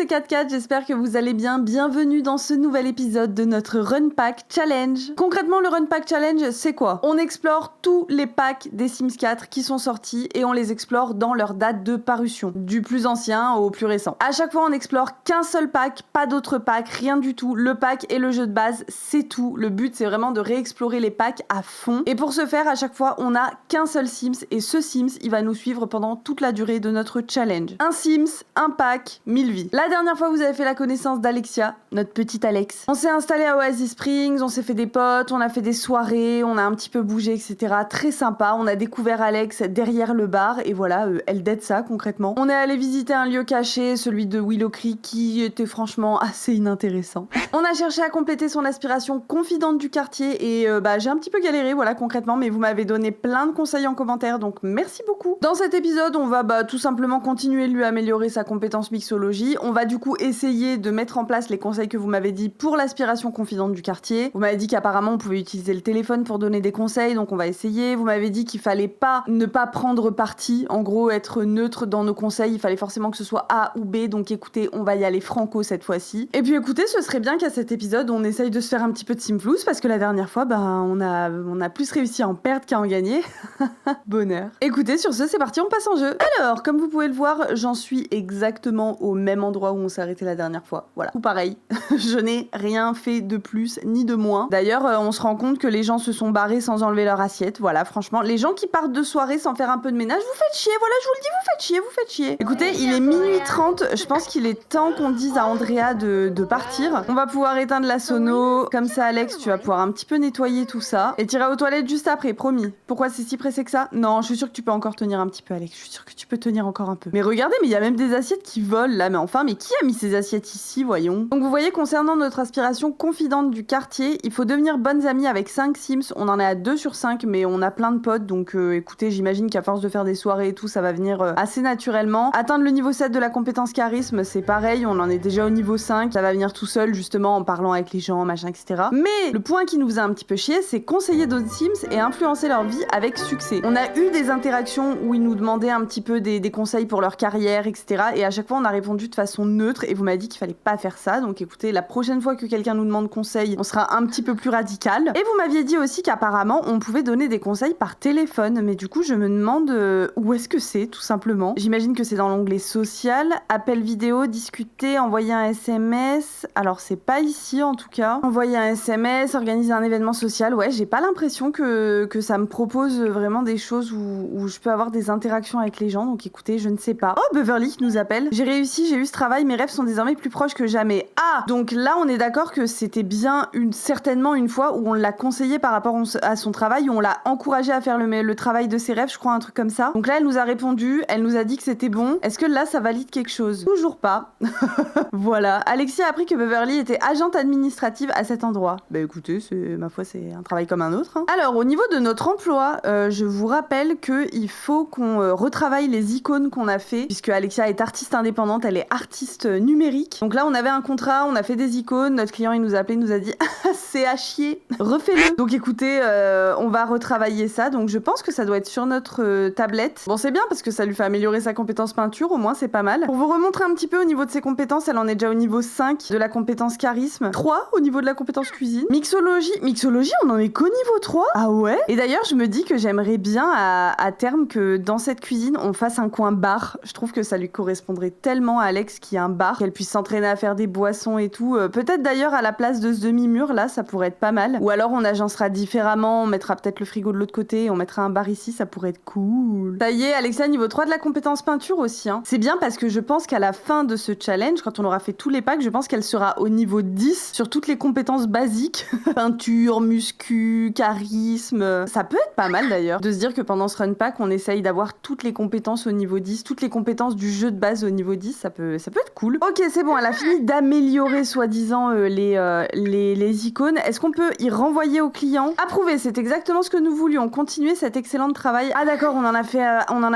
c'est 4-4, j'espère que vous allez bien. Bienvenue dans ce nouvel épisode de notre Run Pack Challenge. Concrètement, le Run Pack Challenge, c'est quoi? On explore tous les packs des Sims 4 qui sont sortis et on les explore dans leur date de parution, du plus ancien au plus récent. À chaque fois, on explore qu'un seul pack, pas d'autres packs, rien du tout. Le pack et le jeu de base, c'est tout. Le but, c'est vraiment de réexplorer les packs à fond. Et pour ce faire, à chaque fois, on a qu'un seul Sims et ce Sims, il va nous suivre pendant toute la durée de notre challenge. Un Sims, un pack, 1000 vies. La dernière fois, vous avez fait la connaissance d'Alexia, notre petite Alex. On s'est installé à Oasis Springs, on s'est fait des potes, on a fait des soirées, on a un petit peu bougé, etc. Très sympa. On a découvert Alex derrière le bar et voilà, elle date ça concrètement. On est allé visiter un lieu caché, celui de Willow Creek, qui était franchement assez inintéressant. On a cherché à compléter son aspiration confidente du quartier et j'ai un petit peu galéré, voilà, concrètement, mais vous m'avez donné plein de conseils en commentaire, donc merci beaucoup. Dans cet épisode, on va tout simplement continuer de lui améliorer sa compétence mixologie. On va du coup essayer de mettre en place les conseils que vous m'avez dit pour l'aspiration confidente du quartier. Vous m'avez dit qu'apparemment on pouvait utiliser le téléphone pour donner des conseils, donc on va essayer. Vous m'avez dit qu'il fallait ne pas prendre parti, en gros être neutre dans nos conseils, il fallait forcément que ce soit A ou B, donc écoutez, on va y aller franco cette fois-ci. Et puis écoutez, ce serait bien qu'à cet épisode on essaye de se faire un petit peu de simflous, parce que la dernière fois, on a plus réussi à en perdre qu'à en gagner. Bonheur. Écoutez, sur ce, c'est parti, on passe en jeu. Alors, comme vous pouvez le voir, j'en suis exactement au même endroit où on s'est arrêté la dernière fois. Voilà, tout pareil. Je n'ai rien fait de plus ni de moins. D'ailleurs, on se rend compte que les gens se sont barrés sans enlever leur assiette. Voilà, franchement, les gens qui partent de soirée sans faire un peu de ménage, vous faites chier. Voilà, je vous le dis, vous faites chier. Écoutez, il est minuit 30. Je pense qu'il est temps qu'on dise à Andrea de partir. On va pouvoir éteindre la sono. Comme ça, Alex, tu vas pouvoir un petit peu nettoyer tout ça. Et t'iras aux toilettes juste après, promis. Pourquoi c'est si pressé que ça? Non, je suis sûre que tu peux encore tenir un petit peu, Alex. Je suis sûre que tu peux tenir encore un peu. Mais regardez, mais il y a même des assiettes qui volent là. Mais enfin, mais qui a mis ces assiettes ici, voyons? Donc vous voyez, concernant notre aspiration confidente du quartier, il faut devenir bonnes amies avec 5 Sims. On en est à 2 sur 5, mais on a plein de potes. Donc écoutez, j'imagine qu'à force de faire des soirées et tout, ça va venir assez naturellement. Atteindre le niveau 7 de la compétence charisme, c'est pareil. On en est déjà au niveau 5. Ça va venir tout seul, justement, en parlant avec les gens, machin, etc. Mais le point qui nous faisait un petit peu chier, c'est conseiller d'autres Sims et influencer leur vie avec succès. On a eu des interactions où ils nous demandaient un petit peu des conseils pour leur carrière, etc. Et à chaque fois, on a répondu de façon neutre et vous m'avez dit qu'il fallait pas faire ça. Donc écoutez, la prochaine fois que quelqu'un nous demande conseil, on sera un petit peu plus radical. Et vous m'aviez dit aussi qu'apparemment, on pouvait donner des conseils par téléphone. Mais du coup, je me demande où est-ce que c'est, tout simplement. J'imagine que c'est dans l'onglet social, appel vidéo, discuter, envoyer un SMS. Alors, c'est pas ici en tout cas. Envoyer un SMS, organiser un événement social. Ouais, j'ai pas l'impression que ça me propose vraiment des choses où je peux avoir des interactions avec les gens. Donc écoutez, je ne sais pas. Oh, Beverly qui nous appelle. J'ai réussi, j'ai eu ce travail, mes rêves sont désormais plus proches que jamais. Ah, donc là, on est d'accord que c'était bien certainement une fois où on l'a conseillé par rapport à son travail, où on l'a encouragé à faire le travail de ses rêves, je crois, un truc comme ça. Donc là, elle nous a répondu, elle nous a dit que c'était bon. Est-ce que là, ça valide quelque chose? Toujours pas. Voilà. Alexia a appris que Beverly était agente administrative à cet endroit. Bah écoutez, ma foi, c'est un travail comme un autre. Hein. Alors, au niveau de notre emploi, je vous rappelle qu'il faut qu'on retravaille les icônes qu'on a fait, puisque Alexia est artiste indépendante, elle est artiste numérique. Donc là, on avait un contrat, on a fait des icônes, notre client, il nous a appelé, il nous a dit « c'est à chier, refais-le ». Donc écoutez, on va retravailler ça, donc je pense que ça doit être sur notre tablette. Bon, c'est bien, parce que ça lui fait améliorer sa compétence peinture, au moins, c'est pas mal. Pour vous remontrer un petit peu au niveau de ses compétences, elle en est déjà au niveau 5 de la compétence charisme, 3 au niveau de la compétence cuisine. Mixologie, on en est qu'au niveau 3. Ah ouais? Et d'ailleurs, je me dis que j'aimerais bien à terme que dans cette cuisine, on fasse un coin bar. Je trouve que ça lui correspondrait tellement à Alex qui a un bar, qu'elle puisse s'entraîner à faire des boissons et tout. Peut-être d'ailleurs à la place de ce demi-mur là, ça pourrait être pas mal. Ou alors on agencera différemment, on mettra peut-être le frigo de l'autre côté, on mettra un bar ici, ça pourrait être cool. Ça y est, Alexia, niveau 3 de la compétence peinture aussi. Hein. C'est bien parce que je pense qu'à la fin de ce challenge, quand on aura fait tous les packs, je pense qu'elle sera au niveau 10 sur toutes les compétences basiques. Peinture, muscu, charisme. Ça peut être pas mal d'ailleurs de se dire que pendant ce run pack, on essaye d'avoir toutes les compétences au niveau 10, toutes les compétences du jeu de base au niveau 10, ça peut être cool. Ok, c'est bon, elle a fini d'améliorer soi-disant les icônes. Est-ce qu'on peut y renvoyer au client? Approuver, c'est exactement ce que nous voulions. Continuer cet excellent travail. Ah d'accord, on en a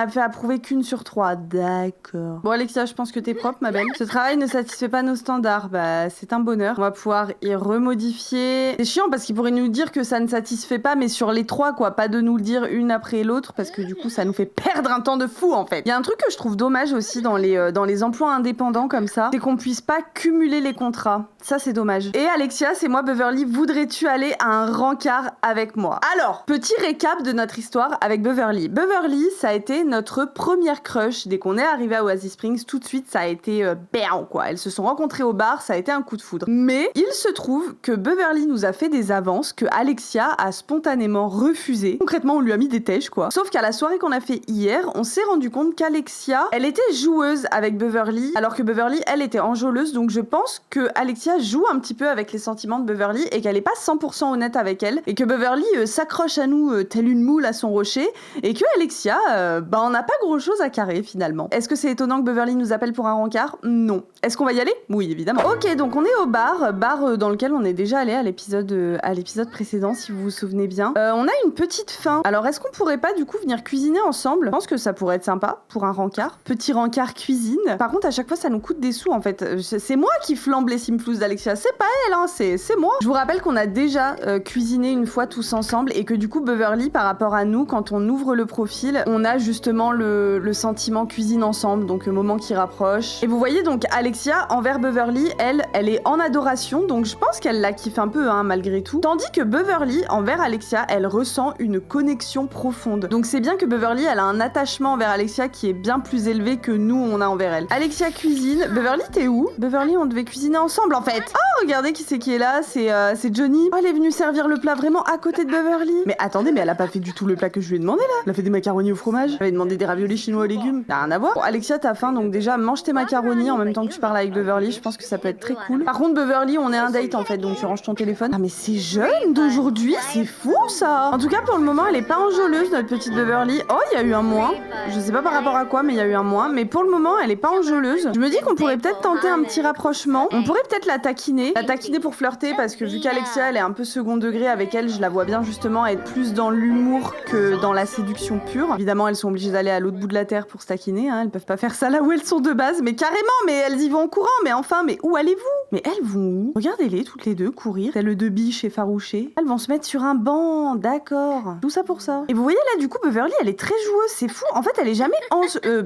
fait approuver qu'une sur 3. D'accord. Bon Alexia, je pense que t'es propre ma belle. Ce travail ne satisfait pas nos standards. Bah c'est un bonheur. On va pouvoir y remodifier. C'est chiant parce qu'il pourrait nous dire que ça ne satisfait pas, mais sur les 3 quoi, pas de nous le dire une après l'autre parce que du coup ça nous fait perdre un temps de fou en fait. Il y a un truc que je trouve dommage aussi dans les emplois indépendants indépendants comme ça, c'est qu'on puisse pas cumuler les contrats. Ça, c'est dommage. Et Alexia, c'est moi, Beverly, voudrais-tu aller à un rencard avec moi? Alors, petit récap de notre histoire avec Beverly. Beverly, ça a été notre première crush. Dès qu'on est arrivé à Oasis Springs, tout de suite, ça a été bam, quoi. Elles se sont rencontrées au bar, ça a été un coup de foudre. Mais il se trouve que Beverly nous a fait des avances que Alexia a spontanément refusées. Concrètement, on lui a mis des tèches, quoi. Sauf qu'à la soirée qu'on a fait hier, on s'est rendu compte qu'Alexia, elle était joueuse avec Beverly, alors que Beverly, elle était enjôleuse. Donc je pense que Alexia joue un petit peu avec les sentiments de Beverly et qu'elle est pas 100% honnête avec elle et que Beverly s'accroche à nous telle une moule à son rocher et que Alexia, on n'a pas grand chose à carrer finalement. Est-ce que c'est étonnant que Beverly nous appelle pour un rencard? Non. Est-ce qu'on va y aller? Oui, évidemment. Ok, donc on est au bar dans lequel on est déjà allé à l'épisode précédent, si vous vous souvenez bien. On a une petite faim. Alors est-ce qu'on pourrait pas du coup venir cuisiner ensemble? Je pense que ça pourrait être sympa pour un rencard. Petit rencard cuisine. Par contre, à chaque fois, ça nous coûte des sous en fait. C'est moi qui flambe les simflous d'Alexia, c'est pas elle, hein, c'est moi. Je vous rappelle qu'on a déjà cuisiné une fois tous ensemble et que du coup Beverly, par rapport à nous, quand on ouvre le profil, on a justement le sentiment cuisine ensemble, donc moment qui rapproche. Et vous voyez donc Alexia envers Beverly, elle est en adoration, donc je pense qu'elle la kiffe un peu, hein, malgré tout. Tandis que Beverly envers Alexia, elle ressent une connexion profonde. Donc c'est bien que Beverly, elle a un attachement envers Alexia qui est bien plus élevé que nous on a envers elle. Alexia cuisine. Beverly, t'es où? Beverly, on devait cuisiner ensemble en fait. Oh, regardez qui c'est qui est là, c'est Johnny. Oh, elle est venue servir le plat vraiment à côté de Beverly. Mais attendez, mais elle a pas fait du tout le plat que je lui ai demandé là. Elle a fait des macaronis au fromage. Elle avait demandé des raviolis chinois aux légumes. Y'a rien à voir. Bon, Alexia, t'as faim, donc déjà mange tes macaronis en même temps que tu parles avec Beverly. Je pense que ça peut être très cool. Par contre, Beverly, on est un date en fait, donc tu ranges ton téléphone. Ah mais c'est jeune d'aujourd'hui, c'est fou ça. En tout cas, pour le moment, elle est pas enjôleuse, notre petite Beverly. Oh, il y a eu un moins. Je sais pas par rapport à quoi, mais il y a eu un moins. Mais pour le moment, elle est pas enjôleuse. Je me dis qu'on pourrait peut-être tenter un petit rapprochement. On pourrait peut-être la taquiner pour flirter, parce que vu qu'Alexia, elle est un peu second degré avec elle, je la vois bien justement être plus dans l'humour que dans la séduction pure. Évidemment, elles sont obligées d'aller à l'autre bout de la terre pour se taquiner, hein. Elles peuvent pas faire ça là où elles sont de base, mais carrément, mais elles y vont en courant, mais enfin, mais où allez-vous? Mais elles vont où? Regardez-les toutes les deux courir, telles deux biches effarouchées. Elles vont se mettre sur un banc, d'accord. Tout ça pour ça. Et vous voyez là, du coup, Beverly, elle est très joueuse, c'est fou. En fait, elle est jamais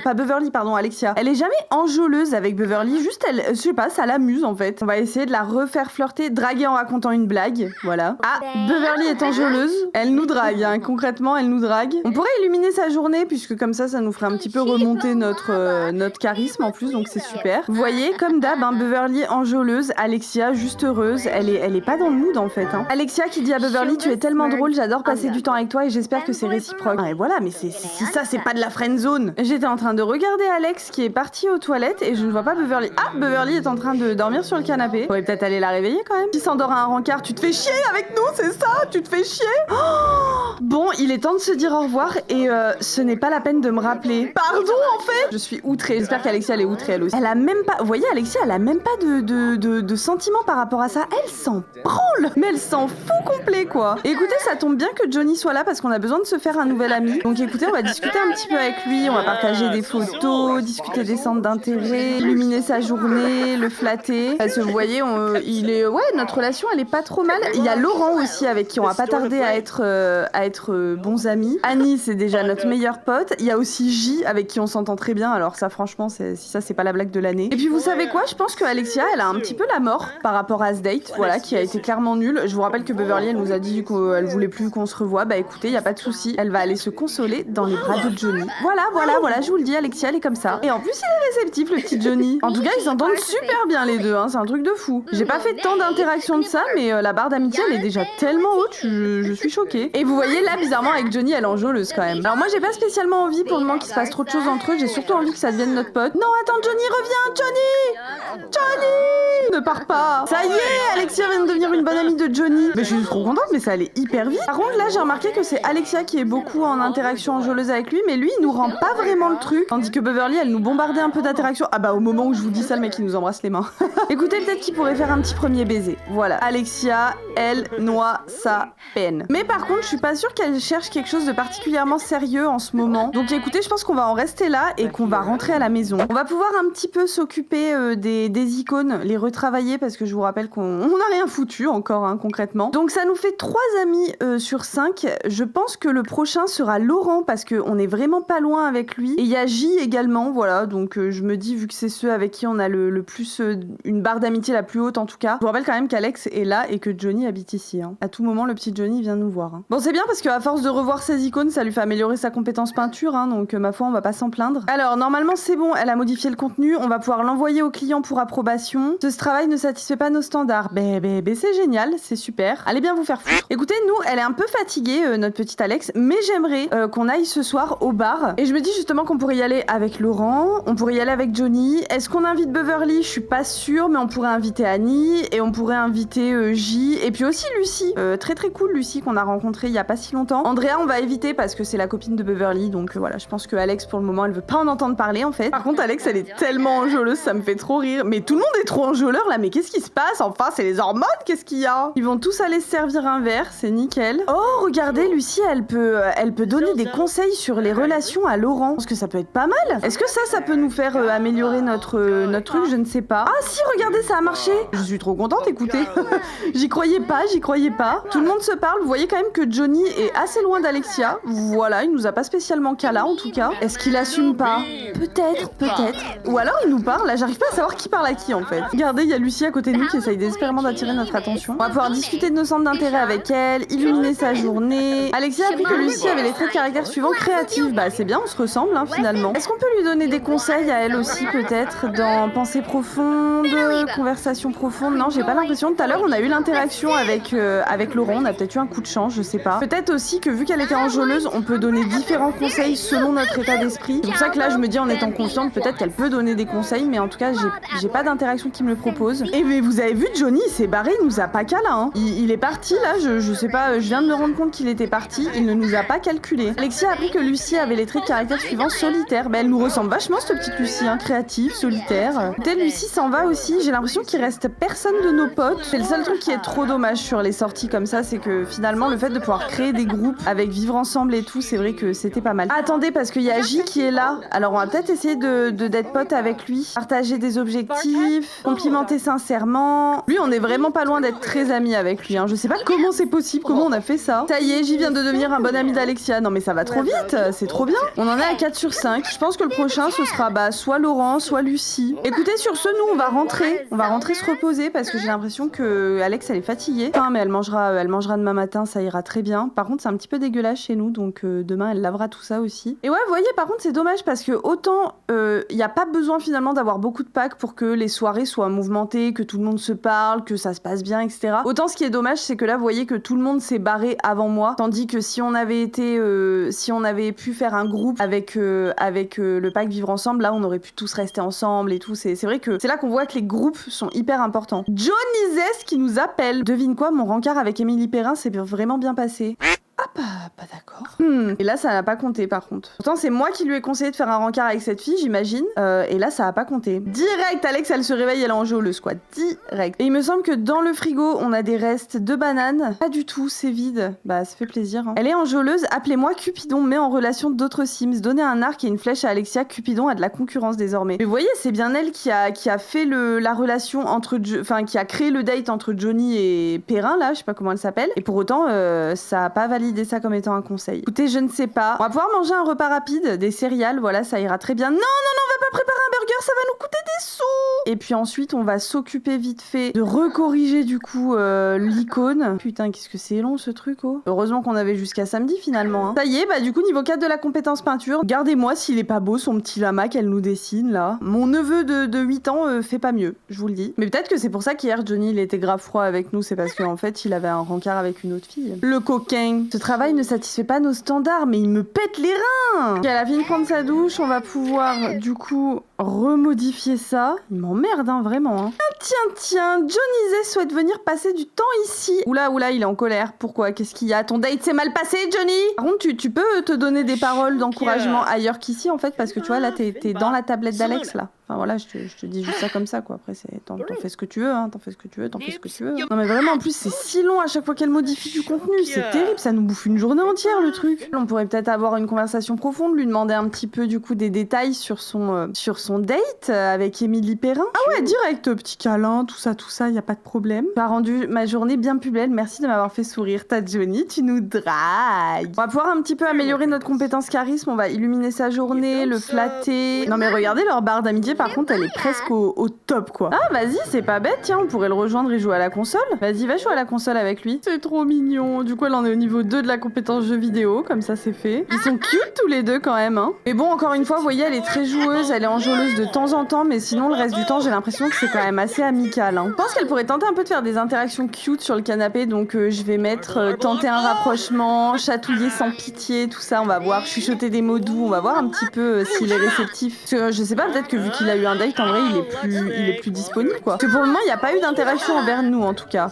pas Beverly, pardon, Alexia. Elle est jamais enjôleuse avec Beverly, juste elle, je sais pas, ça l'amuse en fait. On va essayer de la refaire flirter, draguer en racontant une blague, voilà. Ah, Beverly est enjôleuse, elle nous drague, hein. Concrètement, elle nous drague. On pourrait illuminer sa journée, puisque comme ça nous ferait un petit peu remonter notre charisme en plus, donc c'est super. Vous voyez, comme d'hab, hein, Beverly enjôleuse, Alexia juste heureuse, elle est pas dans le mood en fait, hein. Alexia qui dit à Beverly, tu es tellement drôle, j'adore passer du temps avec toi et j'espère que c'est réciproque. Ah, et voilà, mais si ça c'est pas de la friend zone. J'étais en train de regarder Alex qui est parti aux toilettes et je ne vois pas Beverly. Ah, Beverly est en train de dormir sur le canapé. Faudrait peut-être aller la réveiller quand même. Si s'endort à un rencard, tu te fais chier avec nous, c'est ça? Tu te fais chier? Oh, bon, il est temps de se dire au revoir et ce n'est pas la peine de me rappeler. Pardon en fait. Je suis outrée. J'espère qu'Alexia elle est outrée elle aussi. Elle a même pas, vous voyez, Alexia elle a même pas de sentiments par rapport à ça. Elle s'en branle, mais elle s'en fout complet quoi. Et écoutez, ça tombe bien que Johnny soit là parce qu'on a besoin de se faire un nouvel ami. Donc écoutez, on va discuter un petit peu avec lui, on va partager des photos, discuter des centres d'intérêt, illuminer sa journée, le flatter. Parce que vous voyez, notre relation elle est pas trop mal. Il y a Laurent aussi avec qui on va pas tarder à être bons amis. Annie c'est déjà notre meilleure pote. Il y a aussi J avec qui on s'entend très bien. Alors ça franchement, si ça c'est pas la blague de l'année. Et puis vous savez quoi, je pense que Alexia elle a un petit peu la mort par rapport à ce date, voilà, qui a été clairement nul. Je vous rappelle que Beverly elle nous a dit qu'elle voulait plus qu'on se revoie. Bah écoutez, y a pas de souci, elle va aller se consoler dans les bras de Johnny. Voilà, je vous le dis, Alexia elle est comme ça. Et en plus il est réceptif le petit Johnny. En tout cas ils s'entendent super bien les deux, hein, c'est un truc de fou. J'ai pas fait tant d'interactions de ça, mais la barre d'amitié elle est déjà tellement haute, je suis choquée. Et vous voyez là bizarrement avec Johnny elle est enjôleuse quand même. Alors moi j'ai pas spécialement envie pour le moment qu'il se passe trop de choses entre eux, j'ai surtout envie que ça devienne notre pote. Non attends Johnny, reviens Johnny, ne pars pas. Ça y est, Alexia vient de devenir une bonne amie de Johnny. Mais je suis trop contente, mais ça allait hyper vite. Par contre là j'ai remarqué que c'est Alexia qui est beaucoup en interaction enjôleuse avec lui, mais lui il nous rend pas vraiment le truc, tandis que Beverly elle nous bombardait un peu d'interactions. Ah bah au moment où je vous dis ça le mec il nous embrasse les mains. Écoutez, peut-être qu'il pourrait faire un petit premier baiser. Voilà, Alexia elle noie sa peine. Mais par contre je suis pas sûre qu'elle cherche quelque chose de particulièrement sérieux en ce moment. Donc écoutez, je pense qu'on va en rester là et qu'on va rentrer à la maison. On va pouvoir un petit peu s'occuper des icônes, les retravailler parce que je vous rappelle qu'on n'a rien foutu encore, hein, concrètement. Donc ça nous fait 3 amis sur 5. Je pense que le prochain sera Laurent parce qu'on est vraiment pas loin avec lui. Et il y a J également, voilà. Donc je me dis, vu que c'est ceux avec qui on a le plus une barre d'amitié la plus haute en tout cas. Je vous rappelle quand même qu'Alex est là et que Johnny habite ici. Hein. À tout moment, le petit Johnny vient nous voir. Hein. Bon, c'est bien parce qu'à force de revoir ses icônes, ça lui fait améliorer sa compétence peinture, hein, donc ma foi, on va pas s'en plaindre. Alors, normalement, c'est bon, elle a modifié le contenu, on va pouvoir l'envoyer au client pour approbation. Ce travail ne satisfait pas nos standards. C'est génial, c'est super. Allez bien vous faire foutre. Écoutez, nous, elle est un peu fatiguée, notre petite Alex, mais j'aimerais qu'on aille ce soir au bar. Et je me dis justement qu'on pourrait y aller avec Laurent, on pourrait y aller avec Johnny. Est-ce qu'on invite Beverly? Je suis pas sûre, mais on pourrait inviter Annie, et on pourrait inviter J, et puis aussi Lucie. Très très cool, Lucie, qu'on a rencontrée il y a pas si longtemps. Andrea, on va éviter parce que c'est la copine de Beverly, donc voilà, je pense que Alex, pour le moment, elle veut pas en entendre parler, en fait. Par contre, Alex, elle est tellement enjôleuse, ça me fait trop rire. Mais tout le monde est trop enjôleur, là, mais qu'est-ce qui se passe? Enfin, c'est les hormones, qu'est-ce qu'il y a? Ils vont tous aller se servir un verre, c'est nickel. Oh, regardez, Lucie, elle peut donner des conseils sur les relations à Laurent. Parce que ça peut être pas mal. Est-ce que ça peut nous faire améliorer notre truc? Je ne sais pas. Ah si, regardez, ça a marché. Je suis trop contente, écoutez. J'y croyais pas. Tout le monde se parle. Vous voyez quand même que Johnny est assez loin d'Alexia. Voilà, il nous a pas spécialement câlin en tout cas. Est-ce qu'il assume pas? Peut-être. Ou alors il nous parle. Là, j'arrive pas à savoir qui parle à qui en fait. Regardez, il y a Lucie à côté de nous qui essaye désespérément d'attirer notre attention. On va pouvoir discuter de nos centres d'intérêt avec elle, illuminer sa journée. Alexia a appris que Lucie avait les traits de caractère suivants: créative. Bah c'est bien, on se ressemble hein, finalement. Est-ce qu'on peut lui donner des conseils à elle aussi peut-être dans pensée profonde, conversation profonde? Non, j'ai pas l'impression. Tout à l'heure on a eu l'interaction avec Laurent, on a peut-être eu un coup de chance, je sais pas. Peut-être aussi que vu qu'elle était enjôleuse, on peut donner différents conseils selon notre état d'esprit. C'est pour ça que là je me dis en étant confiante, peut-être qu'elle peut donner des conseils, mais en tout cas j'ai pas d'interaction qui me le propose. Et mais vous avez vu, Johnny il s'est barré, il nous a pas câlin. Hein. Il est parti là, je sais pas, je viens de me rendre compte qu'il était parti, il ne nous a pas calculé. Alexia a appris que Lucie avait les traits de caractère suivants: solitaire. Bah elle nous ressemble vachement cette petite Lucie, hein, créative, solitaire. Peut-être Lucie s'en va aussi, j'ai l'impression qu'il reste personne de nos potes. C'est le seul truc qui est trop dommage sur les sorties comme ça, c'est que finalement le fait de pouvoir créer des groupes avec vivre ensemble et tout, c'est vrai que c'était pas mal. Ah, attendez, parce qu'il y a J qui est là, alors on va peut-être essayer d'être potes avec lui, partager des objectifs, complimenter sincèrement. Lui on est vraiment pas loin d'être très amis avec lui, hein. Je sais pas comment c'est possible, comment on a fait ça. Ça y est, J vient de devenir un bon ami d'Alexia. Non mais ça va trop vite, c'est trop bien. On en est à 4 sur 5. Je pense que le prochain ce sera soit Laurent, soit Lucie. Écoutez, sur ce, nous on va rentrer se reposer parce que j'ai l'impression que Alex elle est fatiguée. Enfin, mais elle mangera demain matin, ça ira très bien. Par contre c'est un petit peu dégueulasse chez nous, donc demain elle lavera tout ça aussi. Et ouais, vous voyez, par contre c'est dommage parce que autant il n'y a pas besoin finalement d'avoir beaucoup de packs pour que les soirées soient mouvementées, que tout le monde se parle, que ça se passe bien, etc. Autant ce qui est dommage, c'est que là vous voyez que tout le monde s'est barré avant moi, tandis que si on avait pu faire un groupe avec le pack Vivre Ensemble, là on aurait pu tous rester ensemble et tout. C'est vrai que c'est là qu'on voit que les groupes sont hyper importants. Johnny Zest qui nous appelle. Devine quoi, mon rencard avec Émilie Perrin s'est vraiment bien passé. Ah pas d'accord. Et là ça n'a pas compté par contre. Pourtant c'est moi qui lui ai conseillé de faire un rencard avec cette fille, j'imagine. Et là ça a pas compté. Direct, Alex elle se réveille, elle est enjôleuse quoi. Direct. Et il me semble que dans le frigo on a des restes de bananes. Pas du tout, c'est vide. Bah ça fait plaisir. Hein. Elle est enjôleuse, appelez-moi Cupidon, met en relation d'autres Sims. Donnez un arc et une flèche à Alexia, Cupidon a de la concurrence désormais. Mais vous voyez, c'est bien elle qui a fait la relation entre... Enfin qui a créé le date entre Johnny et Perrin là, je sais pas comment elle s'appelle. Et pour autant ça a pas validé ça comme étant un conseil. Écoutez, je ne sais pas. On va pouvoir manger un repas rapide, des céréales, voilà, ça ira très bien. Non, on va pas préparer un burger, ça va nous coûter des sous. Et puis ensuite, on va s'occuper vite fait de recorriger du coup l'icône. Putain, qu'est-ce que c'est long ce truc, oh. Heureusement qu'on avait jusqu'à samedi finalement. Hein. Ça y est, bah du coup, niveau 4 de la compétence peinture. Regardez-moi s'il est pas beau, son petit lama qu'elle nous dessine là. Mon neveu de 8 ans fait pas mieux, je vous le dis. Mais peut-être que c'est pour ça qu'hier, Johnny, il était grave froid avec nous, c'est parce qu'en fait, il avait un rencard avec une autre fille. Le coquin. Ce travail ne satisfait pas nos standards, mais il me pète les reins. Elle a fini de prendre sa douche, on va pouvoir du coup remodifier ça. Il m'emmerde, hein, vraiment. Hein. Tiens, Johnny Zest souhaite venir passer du temps ici. Oula, il est en colère. Pourquoi? Qu'est-ce qu'il y a? Ton date s'est mal passé, Johnny? Par contre, tu peux te donner des paroles d'encouragement ailleurs qu'ici, en fait, parce que tu vois, là, t'es dans la tablette d'Alex, là. Enfin voilà, je te dis juste ça comme ça quoi. Après t'en fais ce que tu veux, hein, t'en fais ce que tu veux. Non mais vraiment en plus c'est si long à chaque fois qu'elle modifie du contenu, c'est terrible, ça nous bouffe une journée entière le truc. On pourrait peut-être avoir une conversation profonde, lui demander un petit peu du coup des détails sur son son date avec Émilie Perrin. Ah ouais, direct, petit câlin, tout ça, y a pas de problème. Tu as rendu ma journée bien plus belle, merci de m'avoir fait sourire. Ta Johnny, tu nous dragues. On va pouvoir un petit peu améliorer notre compétence charisme, on va illuminer sa journée, le flatter. Non mais regardez, leur barre d'amitié, par contre, elle est presque au top, quoi. Ah, vas-y, c'est pas bête, tiens, on pourrait le rejoindre et jouer à la console. Vas-y, va jouer à la console avec lui. C'est trop mignon. Du coup, elle en est au niveau 2 de la compétence jeu vidéo, comme ça, c'est fait. Ils sont cute tous les deux, quand même, hein. Mais bon, encore une fois, vous voyez, elle est très joueuse, elle est enjôleuse de temps en temps, mais sinon, le reste du temps, j'ai l'impression que c'est quand même assez amical, hein. Je pense qu'elle pourrait tenter un peu de faire des interactions cute sur le canapé, donc je vais mettre tenter un rapprochement, chatouiller sans pitié, tout ça, on va voir, chuchoter des mots doux, on va voir un petit peu s'il est réceptif. Parce que je sais pas, peut-être que vu qu'il a eu un date, en vrai, il est plus disponible, quoi. Parce que pour le moment, il n'y a pas eu d'interaction envers nous, en tout cas.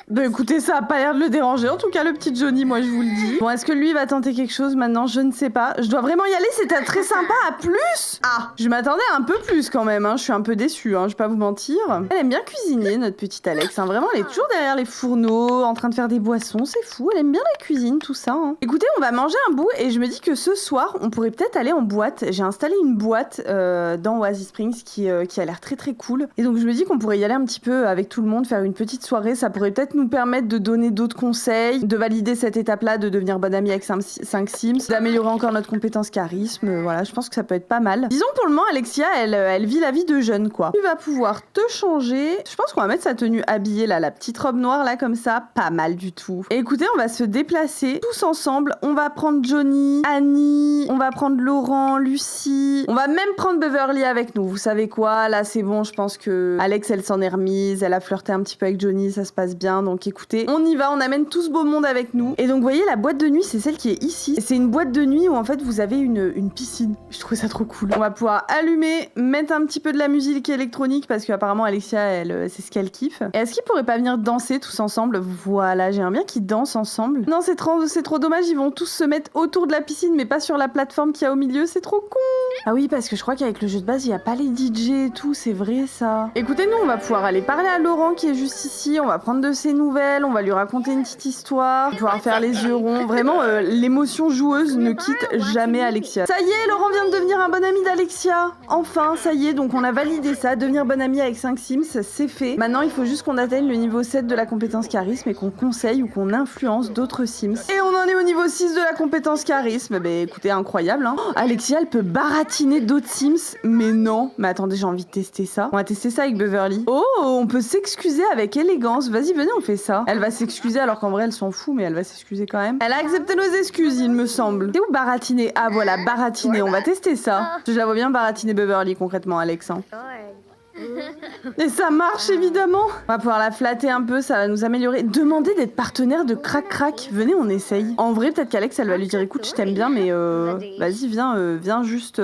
Bah écoutez, ça a pas l'air de le déranger, en tout cas le petit Johnny, moi je vous le dis. Bon, est-ce que lui va tenter quelque chose maintenant? Je ne sais pas. Je dois vraiment y aller, c'était très sympa, à plus. Ah, je m'attendais un peu plus quand même, hein. Je suis un peu déçue, hein, je vais pas vous mentir. Elle aime bien cuisiner, notre petite Alex, hein. Vraiment, elle est toujours derrière les fourneaux, en train de faire des boissons, c'est fou. Elle aime bien la cuisine, tout ça, hein. Écoutez, on va manger un bout et je me dis que ce soir, on pourrait peut-être aller en boîte. J'ai installé une boîte dans Oasis Springs qui a l'air très très cool. Et donc je me dis qu'on pourrait y aller un petit peu avec tout le monde, faire une petite soirée. Ça pourrait peut-être nous permettre de donner d'autres conseils, de valider cette étape-là, de devenir bonne amie avec 5 Sims, d'améliorer encore notre compétence charisme. Voilà, je pense que ça peut être pas mal. Disons pour le moment, Alexia, elle vit la vie de jeune, quoi. Tu vas pouvoir te changer. Je pense qu'on va mettre sa tenue habillée, là, la petite robe noire, là, comme ça. Pas mal du tout. Et écoutez, on va se déplacer tous ensemble. On va prendre Johnny, Annie, on va prendre Laurent, Lucie. On va même prendre Beverly avec nous. Vous savez quoi? Là, c'est bon, je pense que Alex, elle s'en est remise. Elle a flirté un petit peu avec Johnny, ça se passe bien. Donc écoutez, on y va, on amène tout ce beau monde avec nous. Et donc, vous voyez, la boîte de nuit, c'est celle qui est ici. C'est une boîte de nuit où, en fait, vous avez une piscine. Je trouve ça trop cool. On va pouvoir allumer, mettre un petit peu de la musique électronique parce qu'apparemment, Alexia, elle, c'est ce qu'elle kiffe. Et est-ce qu'ils pourraient pas venir danser tous ensemble? Voilà, j'aimerais bien qu'ils dansent ensemble. Non, c'est trop dommage, ils vont tous se mettre autour de la piscine, mais pas sur la plateforme qu'il y a au milieu, c'est trop con. Ah oui, parce que je crois qu'avec le jeu de base, il n'y a pas les DJ et tout, c'est vrai ça. Écoutez, nous, on va pouvoir aller parler à Laurent qui est juste ici, on va prendre de ses nouvelles, on va lui raconter une petite histoire, on va pouvoir faire les yeux ronds. Vraiment, l'émotion joueuse ne quitte jamais Alexia. Ça y est, Laurent vient de devenir un bon ami d'Alexia. Enfin, ça y est, donc on a validé ça, devenir bon ami avec 5 Sims, c'est fait. Maintenant, il faut juste qu'on atteigne le niveau 7 de la compétence charisme et qu'on conseille ou qu'on influence d'autres Sims. Et on en est au niveau 6 de la compétence charisme. Bah écoutez, incroyable, hein. Oh, Alexia, elle peut baratiner d'autres Sims, mais non. Mais attendez, j'ai envie de tester ça. On va tester ça avec Beverly. Oh, on peut s'excuser avec élégance. Vas-y, venez, on fait ça. Elle va s'excuser alors qu'en vrai, elle s'en fout, mais elle va s'excuser quand même. Elle a accepté nos excuses, il me semble. C'est où baratiner? Ah voilà, baratiner. On va tester ça. Je la vois bien baratiner Beverly concrètement, Alex, hein. Et ça marche évidemment. On va pouvoir la flatter un peu, ça va nous améliorer. Demander d'être partenaire de Crac Crac. Venez, on essaye. En vrai, peut-être qu'Alex, elle va lui dire écoute, je t'aime bien, mais vas-y, viens juste.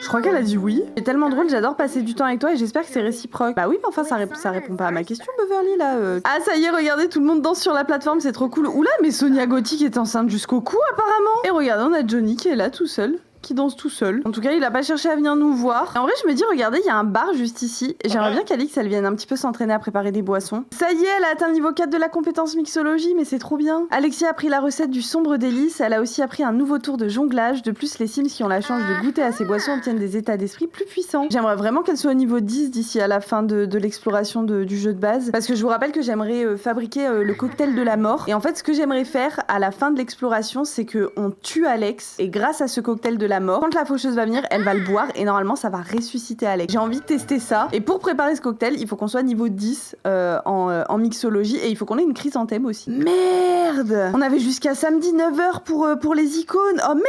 Je crois qu'elle a dit oui. C'est tellement drôle, j'adore passer du temps avec toi et j'espère que c'est réciproque. Bah oui, mais enfin, ça répond pas à ma question, Beverly, là. Ah, ça y est, regardez, tout le monde danse sur la plateforme, c'est trop cool. Oula, mais Sonia Gothic est enceinte jusqu'au cou, apparemment. Et regardez, on a Johnny qui est là tout seul. Qui danse tout seul. En tout cas, il a pas cherché à venir nous voir. En vrai, je me dis, regardez, il y a un bar juste ici. Et j'aimerais bien qu'Alix, elle vienne un petit peu s'entraîner à préparer des boissons. Ça y est, elle a atteint le niveau 4 de la compétence mixologie, mais c'est trop bien. Alexia a appris la recette du sombre délice. Elle a aussi appris un nouveau tour de jonglage. De plus, les Sims qui ont la chance de goûter à ces boissons obtiennent des états d'esprit plus puissants. J'aimerais vraiment qu'elle soit au niveau 10 d'ici à la fin de l'exploration du jeu de base. Parce que je vous rappelle que j'aimerais fabriquer le cocktail de la mort. Et en fait, ce que j'aimerais faire à la fin de l'exploration, c'est qu'on tue Alex. Et grâce à ce cocktail de la mort, quand la faucheuse va venir, elle va le boire et normalement ça va ressusciter Alex. J'ai envie de tester ça. Et pour préparer ce cocktail, il faut qu'on soit niveau 10 en mixologie et il faut qu'on ait une chrysanthème aussi. Merde! On avait jusqu'à samedi 9h pour les icônes. Oh merde!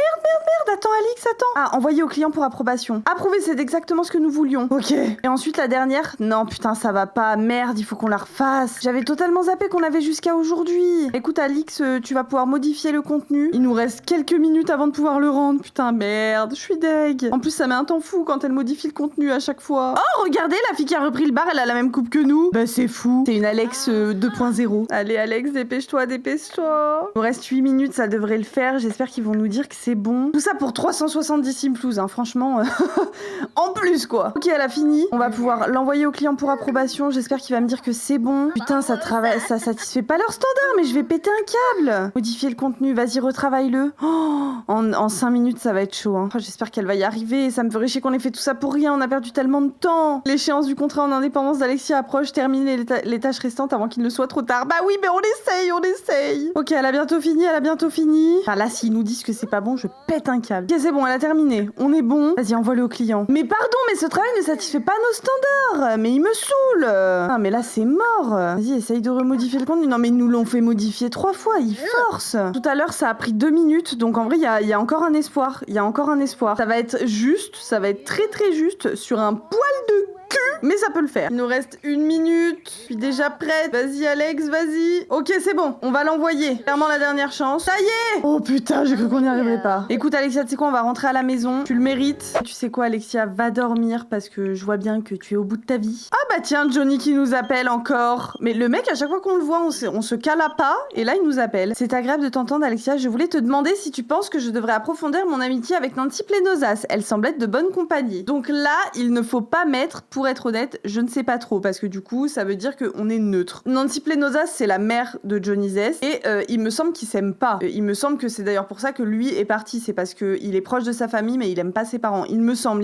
Attends Alix, attends! Ah, envoyer au client pour approbation. Approuver, c'est exactement ce que nous voulions. Ok. Et ensuite la dernière? Non, putain, ça va pas. Merde, il faut qu'on la refasse. J'avais totalement zappé qu'on avait jusqu'à aujourd'hui. Écoute Alix, tu vas pouvoir modifier le contenu. Il nous reste quelques minutes avant de pouvoir le rendre. Putain, merde. Je suis deg. En plus, ça met un temps fou quand elle modifie le contenu à chaque fois. Oh, regardez, la fille qui a repris le bar, elle a la même coupe que nous. Bah, c'est fou. C'est une Alex 2.0. Allez, Alex, dépêche-toi. Il nous reste 8 minutes, ça devrait le faire. J'espère qu'ils vont nous dire que c'est bon. Tout ça pour 370 Simplouz, hein, franchement. En plus, quoi. Ok, elle a fini. On va pouvoir l'envoyer au client pour approbation. J'espère qu'il va me dire que c'est bon. Putain, ça satisfait pas leur standard, mais je vais péter un câble. Modifier le contenu, vas-y, retravaille-le. Oh, en 5 minutes, ça va être chaud, hein. Oh, j'espère qu'elle va y arriver. Ça me ferait chier qu'on ait fait tout ça pour rien. On a perdu tellement de temps. L'échéance du contrat en indépendance d'Alexia approche. Terminer les tâches restantes avant qu'il ne soit trop tard. Bah oui, mais on essaye. Ok, elle a bientôt fini. Enfin là, s'ils nous disent que c'est pas bon, je pète un câble. Ok, c'est bon, elle a terminé. On est bon. Vas-y, envoie-le au client. Mais pardon, mais ce travail ne satisfait pas nos standards. Mais il me saoule. Ah, mais là, c'est mort. Vas-y, essaye de remodifier le contenu. Non, mais ils nous l'ont fait modifier 3 fois. Ils forcent. Tout à l'heure, ça a pris 2 minutes. Donc en vrai, il y a encore un espoir. Ça va être juste. Ça va être très très juste sur un poil de cul. Mais ça peut le faire. Il nous reste 1 minute. Je suis déjà prête. Vas-y, Alex, vas-y. Ok, c'est bon. On va l'envoyer. Clairement la dernière chance. Ça y est. Oh putain, j'ai cru qu'on n'y arriverait pas. Écoute, Alexia, tu sais quoi, on va rentrer à la maison. Tu le mérites. Tu sais quoi, Alexia, va dormir parce que je vois bien que tu es au bout de ta vie. Ah bah tiens, Johnny qui nous appelle encore. Mais le mec, à chaque fois qu'on le voit, on se cala pas. Et là, il nous appelle. C'est agréable de t'entendre, Alexia. Je voulais te demander si tu penses que je devrais approfondir mon amitié avec Nancy Plenosas. Elle semble être de bonne compagnie. Donc là, il ne faut pas mettre, pour être honnête, je ne sais pas trop. Parce que du coup, ça veut dire qu'on est neutre. Nancy Plenosas, c'est la mère de Johnny Zest. Et il me semble qu'ils s'aiment pas. Il me semble que c'est d'ailleurs pour ça que lui est parti. C'est parce qu'il est proche de sa famille, mais il aime pas ses parents. Il me semble.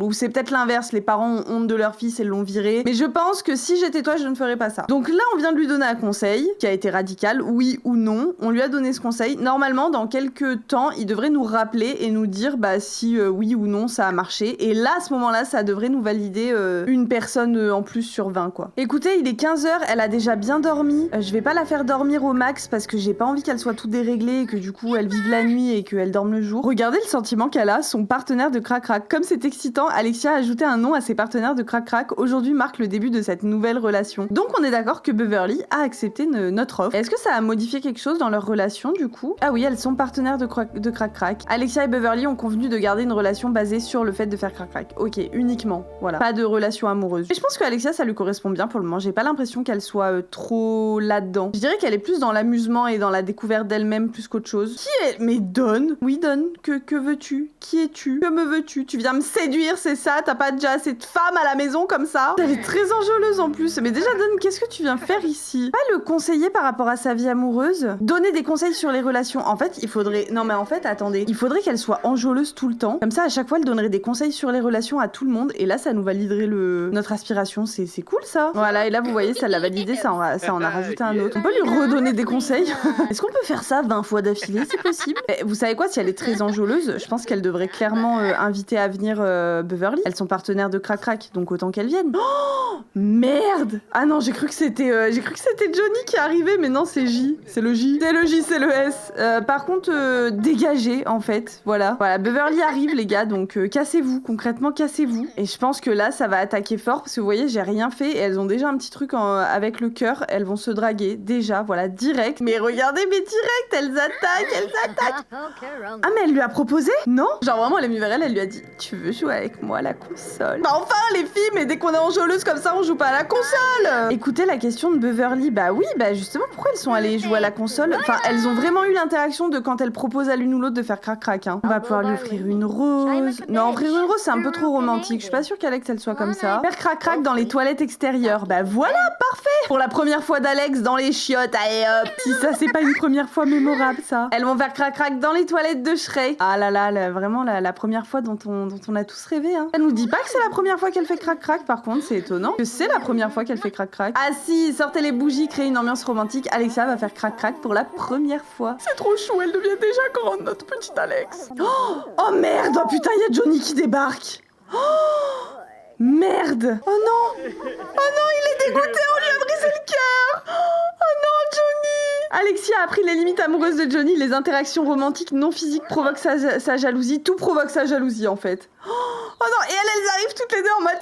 Ou c'est peut-être l'inverse. Les parents ont honte de leur fils et l'ont viré. Mais je pense que si j'étais toi, je ne ferais pas ça. Donc là, on vient de lui donner un conseil qui a été radical, oui ou non. On lui a donné ce conseil. Normalement, dans quelques temps, il devrait nous rappeler et nous dire si oui ou non ça a marché. Et là, à ce moment-là, ça devrait nous valider une personne en plus sur 20, quoi. Écoutez, il est 15h, elle a déjà bien dormi. Je vais pas la faire dormir au max parce que j'ai pas envie qu'elle soit toute déréglée et que du coup, elle vive la nuit et qu'elle dorme le jour. Regardez le sentiment qu'elle a, son partenaire de crac-crac. Comme c'est excitant, Alexia a ajouté un nom à ses partenaires de crac-crac. Aujourd'hui marque le début de cette nouvelle relation. Donc on est d'accord que Beverly a accepté notre offre. Est-ce que ça a modifié quelque chose dans leur relation du coup? Ah oui, elles sont partenaires de crac-crac. Alexia et Beverly ont convenu de garder une relation basée sur le fait de faire crac-crac. Ok, uniquement. Voilà. Pas de relation amoureuse. Et je pense que Alexia, ça lui correspond bien pour le moment. J'ai pas l'impression qu'elle soit trop là-dedans. Je dirais qu'elle est plus dans l'amusement et dans la découverte d'elle-même plus qu'autre chose. Qui est... Mais Dawn. Oui, Dawn. Que veux-tu? Qui es-tu? Que me veux-tu? Tu viens me séduire, c'est ça? T'as pas déjà assez de femmes à la maison comme ça? Elle est très enjôleuse en plus. Mais déjà, Dawn, qu'est-ce que tu viens faire ici? Pas le conseiller par rapport à sa vie amoureuse? Donner des conseils sur les relations. En fait, il faudrait... Non mais en fait, attendez. Il faudrait qu'elle soit enjôleuse tout le temps. Comme ça, à chaque fois, elle donnerait des conseils sur les relations à tout le monde. Et là, ça nous validerait notre aspiration. C'est cool, ça. Voilà, et là, vous voyez, ça l'a validé. Ça en a rajouté un autre. On peut lui redonner des conseils. Est-ce qu'on peut faire ça 20 fois d'affilée? C'est possible. Et vous savez quoi? Si elle est très enjôleuse, je pense qu'elle devrait clairement inviter à venir Beverly. Elles sont partenaires de crac-crac, donc autant qu'elles viennent. Oh, merde! Ah non, j'ai cru que c'était Johnny qui arrivait, mais non, c'est J. C'est le J. C'est le S. Par contre, dégagez, en fait. Voilà, Beverly arrive, les gars, donc cassez-vous, concrètement, cassez-vous. Et je pense que là, ça va attaquer fort, parce que vous voyez, j'ai rien fait, et elles ont déjà un petit truc avec le cœur, elles vont se draguer, déjà, voilà, direct. Mais regardez, mais direct, elles attaquent. Ah, mais elle lui a proposé? Non? Genre vraiment, elle est venue vers elle, elle lui a dit, tu veux jouer avec moi à la console? Bah enfin, les filles, mais dès qu'on est enjôleuse comme ça, on joue pas à la console! Écoutez la question de Beverly, bah oui, bah justement, pourquoi elles sont allées jouer à la console? Enfin, elles ont vraiment eu l'interaction de quand elles proposent à l'une ou l'autre de faire crac-crac, hein. On va pouvoir lui offrir une rose. Non, offrir une rose, c'est un peu trop romantique. Je suis pas sûre qu'Alex, elle soit comme ça. Faire crac-crac dans les toilettes extérieures. Bah voilà, parfait! Pour la première fois d'Alex dans les chiottes, allez hop! Si ça, c'est pas une première fois mémorable, ça. Elles vont faire crac-crac dans les toilettes de Shrek. Ah là là, vraiment la première fois dont on a tous rêvé, hein. Elle nous dit pas que c'est la première fois qu'elle fait crac-crac, par contre, c'est étonnant que c'est la première fois qu'elle fait crac-crac. Ah si, sortez les bougies, créez une ambiance romantique. Alexia va faire crac-crac pour la première fois. C'est trop chou, elle devient déjà grande, notre petite Alex. Oh merde, oh putain, il y a Johnny qui débarque. Oh merde. Oh non, il est dégoûté, on lui a brisé le cœur. Oh non, Johnny. Alexia a appris les limites amoureuses de Johnny. Les interactions romantiques non physiques provoquent sa jalousie. Tout provoque sa jalousie, en fait. Oh non, et elles arrivent toutes les deux en mode...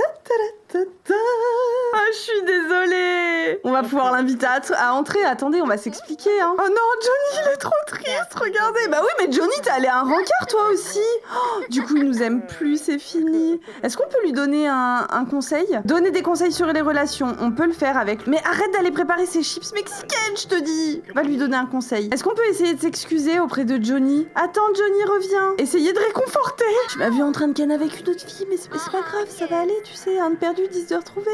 Oh, je suis désolée. On va pouvoir l'inviter à entrer. Attendez, on va s'expliquer, hein. Oh non, Johnny, il est trop triste, regardez. Bah oui, mais Johnny, t'es allé à un rencard, toi aussi. Oh, du coup, il nous aime plus, c'est fini. Est-ce qu'on peut lui donner un conseil? Donner des conseils sur les relations, on peut le faire avec... Mais arrête d'aller préparer ses chips mexicaines, je te dis. Va lui donner un conseil. Est-ce qu'on peut essayer de s'excuser auprès de Johnny? Attends, Johnny, reviens. Essayez de réconforter. Tu m'as vu en train de canner avec une autre fille, mais c'est pas grave, ça va aller, tu sais. Un de perdu, 10 de retrouvé.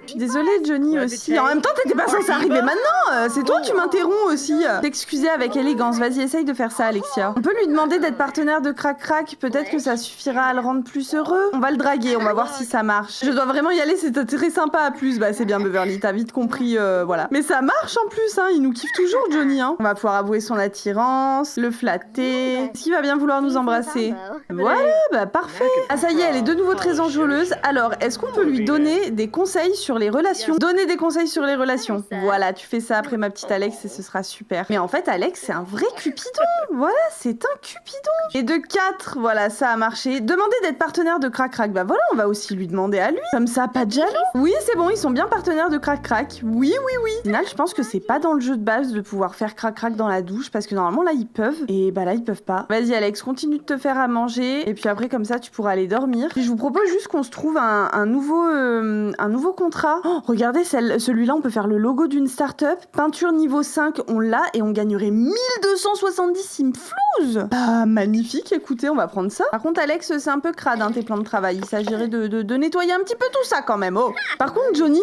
Je suis désolée, Johnny aussi. En même temps, t'étais pas censée arriver maintenant. C'est toi, tu m'interromps aussi. T'excuser avec élégance. Vas-y, essaye de faire ça, Alexia. On peut lui demander d'être partenaire de Crac Crac. Peut-être que ça suffira à le rendre plus heureux. On va le draguer, on va voir si ça marche. Je dois vraiment y aller, c'était très sympa à plus. Bah, c'est bien, Beverly, t'as vite compris, voilà. Mais ça marche en plus, hein. Il nous kiffe toujours, Johnny, hein. On va pouvoir avouer son attirance, le flatter. Est-ce qu'il va bien vouloir nous embrasser? Voilà, bah parfait. Ah, ça y est, elle est de nouveau très enjôleuse. Alors, est-ce qu'on peut lui donner des conseils sur les relations? Donner des conseils sur les relations. Voilà, tu fais ça après ma petite Alex et ce sera super. Mais en fait, Alex, c'est un vrai cupidon. Voilà, c'est un cupidon. Et de 4, voilà, ça a marché. Demander d'être partenaire de Crac Crac. Bah voilà, on va aussi lui demander à lui. Comme ça, pas de jaloux. Oui, c'est bon, ils sont bien partenaires de Crac Crac. Oui, oui, oui. Au final, je pense que c'est pas dans le jeu de base de pouvoir faire Crac Crac dans la douche parce que normalement, là, ils peuvent. Et bah là, ils peuvent pas. Vas-y, Alex, continue de te faire à manger. Et puis après, comme ça, tu pourras aller dormir. Puis je vous propose juste qu'on se trouve un nouveau contrat. Oh, regardez, celui-là, on peut faire le logo d'une start-up. Peinture niveau 5, on l'a et on gagnerait 1270 simflouz. Ah, magnifique, écoutez, on va prendre ça. Par contre, Alex, c'est un peu crade, hein, tes plans de travail. Il s'agirait de nettoyer un petit peu tout ça quand même. Oh. Par contre, Johnny,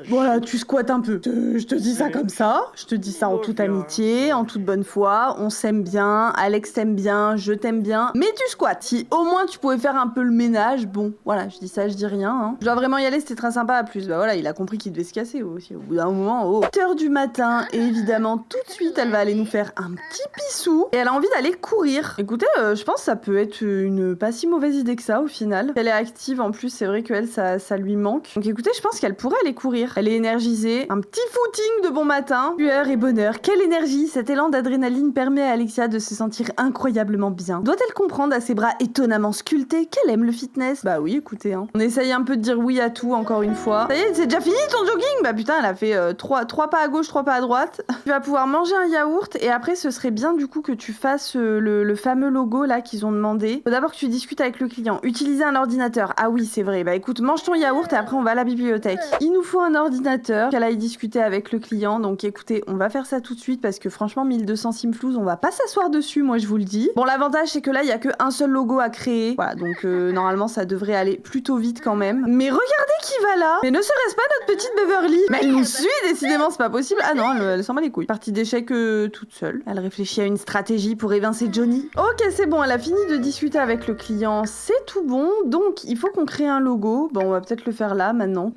voilà, tu squattes un peu. Je te dis ça comme ça. Je te dis ça en toute amitié, en toute bonne foi. On s'aime bien. Alex t'aime bien. Je t'aime bien. Mais tu squattes. Si au moins tu pouvais faire un peu le ménage, bon, voilà, je dis ça, je dis rien. Hein. Je dois vraiment y aller, c'était très sympa à plus. Bah voilà, il a compris qu'il devait se casser aussi. Au bout d'un moment, 8h du matin. Et évidemment, tout de suite, elle va aller nous faire un petit pissou. Et elle a envie d'aller courir. Écoutez, je pense que ça peut être une pas si mauvaise idée que ça au final. Elle est active en plus, c'est vrai qu'elle, ça lui manque. Donc écoutez, je pense qu'elle pourrait aller courir. Elle est énergisée. Un petit footing de bon matin. Lueur et bonheur. Quelle énergie! Cet élan d'adrénaline permet à Alexia de se sentir incroyablement bien. Doit-elle comprendre à ses bras étonnamment sculptés qu'elle aime le fitness? Bah oui, écoutez, hein. On essaye un peu de dire oui à tout encore une fois. Ça y est, c'est déjà fini ton jogging? Bah putain, elle a fait 3 pas à gauche, 3 pas à droite. Tu vas pouvoir manger un yaourt et après ce serait bien du coup que tu fasses le fameux logo là qu'ils ont demandé. Faut d'abord que tu discutes avec le client. Utiliser un ordinateur. Ah oui, c'est vrai. Bah écoute, mange ton yaourt et après on va à la bibliothèque. Il nous faut un ordinateur, qu'elle aille discuter avec le client. Donc écoutez, on va faire ça tout de suite parce que franchement 1200 simflouz, on va pas s'asseoir dessus, moi je vous le dis. Bon, l'avantage c'est que là il y a qu'un seul logo à créer. Voilà, donc normalement ça devrait aller plutôt vite quand même. Mais regardez qui va là. Mais ne serait-ce pas notre petite Beverly? Mais elle nous suit décidément, c'est pas possible. Ah non, elle s'en bat les couilles. Partie d'échec toute seule. Elle réfléchit à une stratégie pour évincer Johnny. Ok, c'est bon, elle a fini de discuter avec le client, c'est tout bon. Donc il faut qu'on crée un logo. Bon, on va peut-être le faire là maintenant.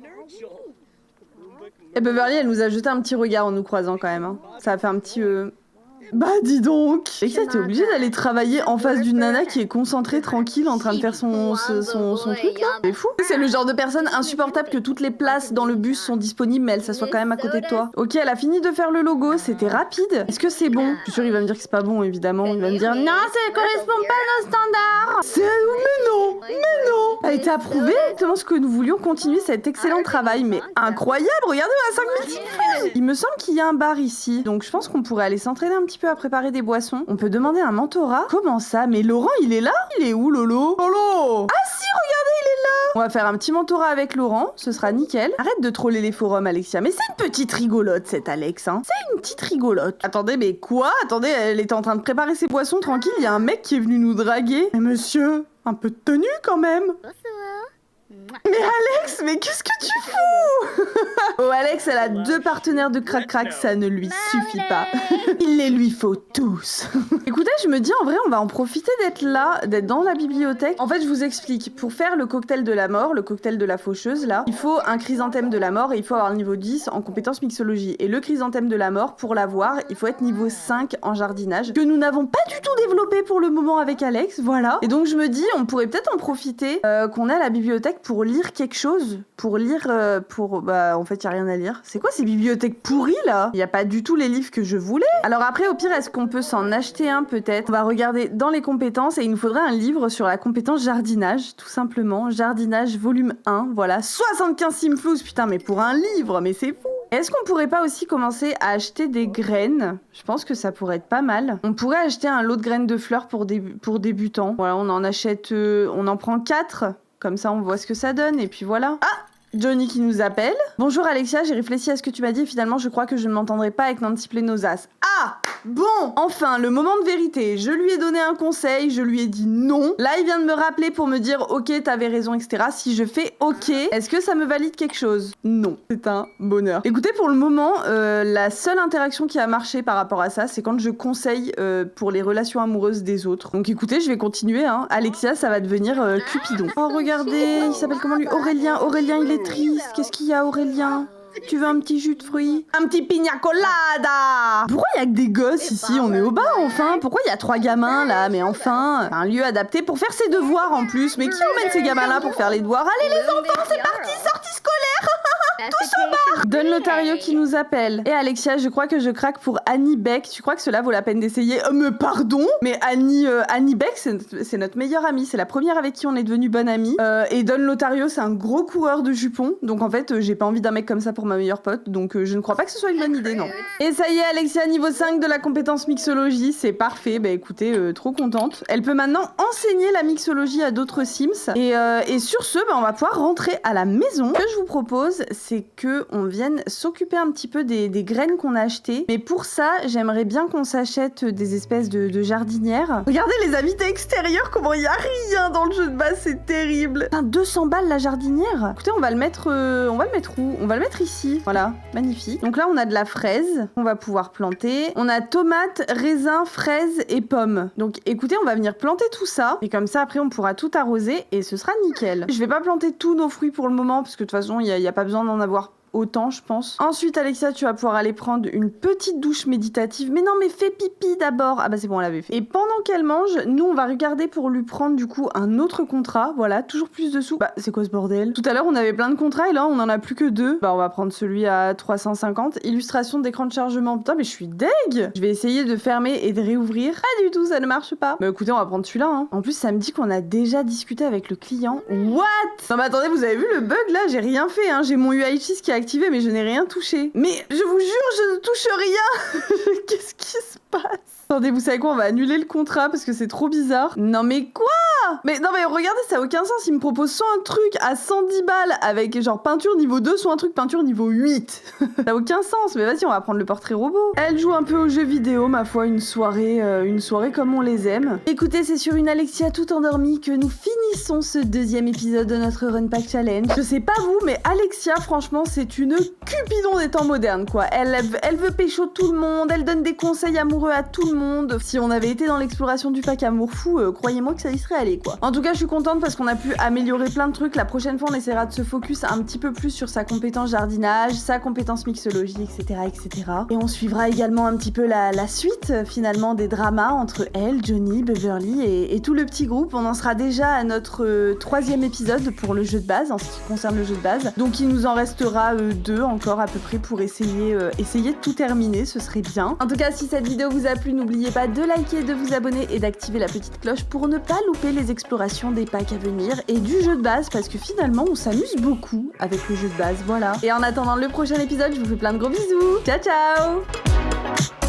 Et Beverly, elle nous a jeté un petit regard en nous croisant quand même. Hein. Ça a fait un petit... Bah dis donc! Et ça, t'es obligé d'aller travailler en face d'une nana qui est concentrée, tranquille, en train de faire son truc là? C'est fou! C'est le genre de personne insupportable que toutes les places dans le bus sont disponibles, mais elle s'assoit quand même à côté de toi. Ok, elle a fini de faire le logo, c'était rapide. Est-ce que c'est bon? Je suis sûre il va me dire que c'est pas bon, évidemment. Il va me dire non, ça correspond pas à nos standards! Mais non! Mais non! Elle a été approuvée, exactement ce que nous voulions continuer cet excellent travail, mais incroyable! Regardez, on a 5000 simflouz! Il me semble qu'il y a un bar ici, donc je pense qu'on pourrait aller s'entraîner un petit peu à préparer des boissons. On peut demander un mentorat. Comment ça? Mais Laurent, il est là? Il est où, Lolo? Lolo! Ah si, regardez, il est là! On va faire un petit mentorat avec Laurent, ce sera nickel. Arrête de troller les forums, Alexia. Mais c'est une petite rigolote, cette Alex, hein. C'est une petite rigolote. Attendez, mais quoi? Attendez, elle était en train de préparer ses boissons tranquille, il y a un mec qui est venu nous draguer. Mais monsieur, un peu de tenue quand même. Mais Alex, mais qu'est-ce que tu fous? Oh, Alex, elle a 2 partenaires de Crac Crac, ça ne lui suffit pas. Il les lui faut tous. Écoutez, je me dis, en vrai, on va en profiter d'être là, d'être dans la bibliothèque. En fait, je vous explique. Pour faire le cocktail de la mort, le cocktail de la faucheuse, là, il faut un chrysanthème de la mort et il faut avoir le niveau 10 en compétences mixologie. Et le chrysanthème de la mort, pour l'avoir, il faut être niveau 5 en jardinage, que nous n'avons pas du tout développé pour le moment avec Alex, voilà. Et donc, je me dis, on pourrait peut-être en profiter qu'on est à la bibliothèque pour lire quelque chose, bah en fait il y a rien à lire. C'est quoi ces bibliothèques pourries là? Il y a pas du tout les livres que je voulais. Alors après au pire est-ce qu'on peut s'en acheter un peut-être? On va regarder dans les compétences et il nous faudrait un livre sur la compétence jardinage tout simplement. Jardinage volume 1, voilà 75 simflouz, putain mais pour un livre, mais c'est fou. Est-ce qu'on pourrait pas aussi commencer à acheter des graines? Je pense que ça pourrait être pas mal. On pourrait acheter un lot de graines de fleurs pour débutants. Voilà, on en achète, on en prend 4. Comme ça, on voit ce que ça donne, et puis voilà. Ah! Johnny qui nous appelle. Bonjour Alexia, j'ai réfléchi à ce que tu m'as dit, et finalement, je crois que je ne m'entendrai pas avec Nancy Plenosas. Ah! Bon, enfin, le moment de vérité. Je lui ai donné un conseil, je lui ai dit non. Là, il vient de me rappeler pour me dire ok, t'avais raison, etc. Si je fais ok, est-ce que ça me valide quelque chose? Non. C'est un bonheur. Écoutez, pour le moment, la seule interaction qui a marché par rapport à ça, c'est quand je conseille pour les relations amoureuses des autres. Donc écoutez, je vais continuer, hein. Alexia, ça va devenir Cupidon. Oh, regardez, il s'appelle comment lui? Aurélien. Aurélien, il est triste. Qu'est-ce qu'il y a, Aurélien? Tu veux un petit jus de fruits? Un petit pina colada! Pourquoi il y a que des gosses ici? On est au bar, enfin. Pourquoi il y a 3 gamins, là? Mais enfin, un lieu adapté pour faire ses devoirs, en plus. Mais qui emmène ces gamins-là pour faire les devoirs? Allez, les enfants, c'est parti, sortie scolaire! Tous au bar! Don Lotario qui nous appelle. Et Alexia, je crois que je craque pour Annie Beck. Tu crois que cela vaut la peine d'essayer? Mais pardon? Mais Annie Beck, c'est notre meilleure amie. C'est la première avec qui on est devenu bonne amie. Et Don Lotario, c'est un gros coureur de jupons. Donc en fait, j'ai pas envie d'un mec comme ça pour ma meilleure pote. Donc je ne crois pas que ce soit une bonne idée, non. Et ça y est, Alexia, niveau 5 de la compétence mixologie. C'est parfait. Bah écoutez, trop contente. Elle peut maintenant enseigner la mixologie à d'autres Sims. Et sur ce, bah, on va pouvoir rentrer à la maison. Ce que je vous propose, c'est que on vienne s'occuper un petit peu des graines qu'on a achetées. Mais pour ça, j'aimerais bien qu'on s'achète des espèces de jardinières. Regardez les habitats extérieurs, comment il y a rien dans le jeu de base, c'est terrible. Putain, 200 balles la jardinière. Écoutez, on va le mettre où? On va le mettre ici. Voilà, magnifique. Donc là, on a de la fraise, on va pouvoir planter. On a tomates, raisins, fraises et pommes. Donc écoutez, on va venir planter tout ça. Et comme ça, après, on pourra tout arroser et ce sera nickel. Je vais pas planter tous nos fruits pour le moment, parce que de toute façon, il y a pas besoin d'en avoir autant, je pense. Ensuite, Alexia, tu vas pouvoir aller prendre une petite douche méditative. Mais non, mais fais pipi d'abord. Ah bah c'est bon, elle avait fait. Et pendant qu'elle mange, nous, on va regarder pour lui prendre du coup un autre contrat. Voilà, toujours plus de sous. Bah, c'est quoi ce bordel? Tout à l'heure, on avait plein de contrats et là, on en a plus que 2. Bah, on va prendre celui à 350. Illustration d'écran de chargement. Putain, mais je suis deg! Je vais essayer de fermer et de réouvrir. Pas du tout, ça ne marche pas. Bah écoutez, on va prendre celui-là, hein. En plus, ça me dit qu'on a déjà discuté avec le client. What? Non mais attendez, vous avez vu le bug là? J'ai rien fait, hein. J'ai mon UI6 qui a activé, mais je n'ai rien touché. Mais je vous jure, je ne touche rien. Qu'est-ce qui se passe? Attendez, vous savez quoi? On va annuler le contrat parce que c'est trop bizarre. Non mais quoi? Mais non mais regardez, ça a aucun sens. Il me propose soit un truc à 110 balles avec genre peinture niveau 2, soit un truc peinture niveau 8. Ça a aucun sens. Mais vas-y, on va prendre le portrait robot. Elle joue un peu aux jeux vidéo, ma foi, une soirée comme on les aime. Écoutez, c'est sur une Alexia tout endormie que nous finissons ce 2e épisode de notre Run Pack Challenge. Je sais pas vous, mais Alexia, franchement, c'est une Cupidon des temps modernes, quoi. Elle veut pécho tout le monde, elle donne des conseils amoureux à tout le monde. Si on avait été dans l'exploration du pack amour fou, croyez-moi que ça y serait allé, quoi. En tout cas, je suis contente parce qu'on a pu améliorer plein de trucs. La prochaine fois, on essaiera de se focus un petit peu plus sur sa compétence jardinage, sa compétence mixologie, etc., etc. Et on suivra également un petit peu la suite, finalement, des dramas entre elle, Johnny, Beverly et tout le petit groupe. On en sera déjà à notre 3e épisode pour le jeu de base, en ce qui concerne le jeu de base. Donc, il nous en restera 2 encore à peu près pour essayer de tout terminer, ce serait bien. En tout cas, si cette vidéo vous a plu, n'oubliez pas de liker, de vous abonner et d'activer la petite cloche pour ne pas louper les explorations des packs à venir et du jeu de base, parce que finalement on s'amuse beaucoup avec le jeu de base, voilà. Et en attendant le prochain épisode, je vous fais plein de gros bisous. Ciao ciao.